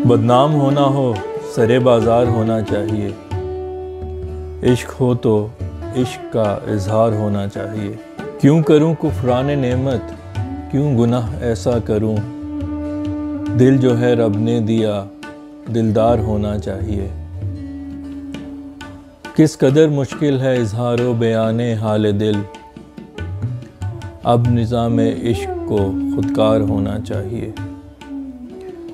बदनाम होना हो सरे बाज़ार होना चाहिए। इश्क हो तो इश्क का इजहार होना चाहिए। क्यों करूं कुफराने नेमत, क्यों गुनाह ऐसा करूं। दिल जो है रब ने दिया दिलदार होना चाहिए। किस कदर मुश्किल है इजहारो बयाने हाल दिल, अब निज़ाम इश्क को खुदकार होना चाहिए।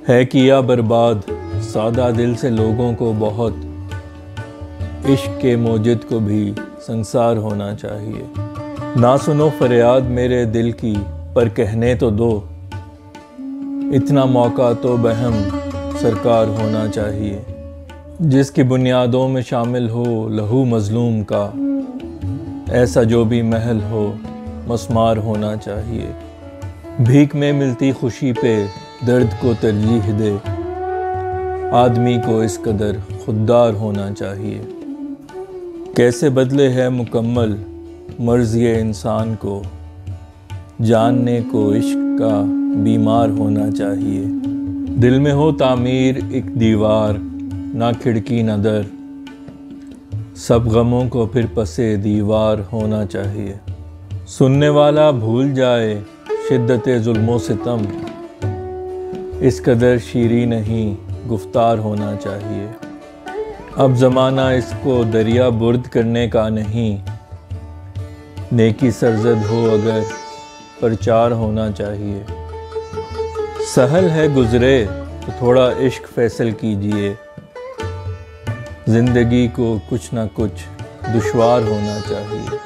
है किया बर्बाद सादा दिल से लोगों को बहुत, इश्क के मौजिद को भी संसार होना चाहिए। ना सुनो फरियाद मेरे दिल की पर कहने तो दो, इतना मौका तो बहम सरकार होना चाहिए। जिसकी बुनियादों में शामिल हो लहू मजलूम का, ऐसा जो भी महल हो मस्मार होना चाहिए। भीख में मिलती खुशी पे दर्द को तरजीह दे, आदमी को इस कदर खुददार होना चाहिए। कैसे बदले है मुकम्मल मर्ज़ी इंसान को, जानने को इश्क का बीमार होना चाहिए। दिल में हो तामीर एक दीवार, ना खिड़की ना दर, सब गमों को फिर पसे दीवार होना चाहिए। सुनने वाला भूल जाए शिद्दत जुल्मो सितम, इस कदर शीरी नहीं गुफ्तार होना चाहिए। अब ज़माना इसको दरिया बुर्द करने का नहीं, नेकी सरजद हो अगर प्रचार होना चाहिए। सहल है गुज़रे तो थोड़ा इश्क फैसल कीजिए, ज़िंदगी को कुछ ना कुछ दुश्वार होना चाहिए।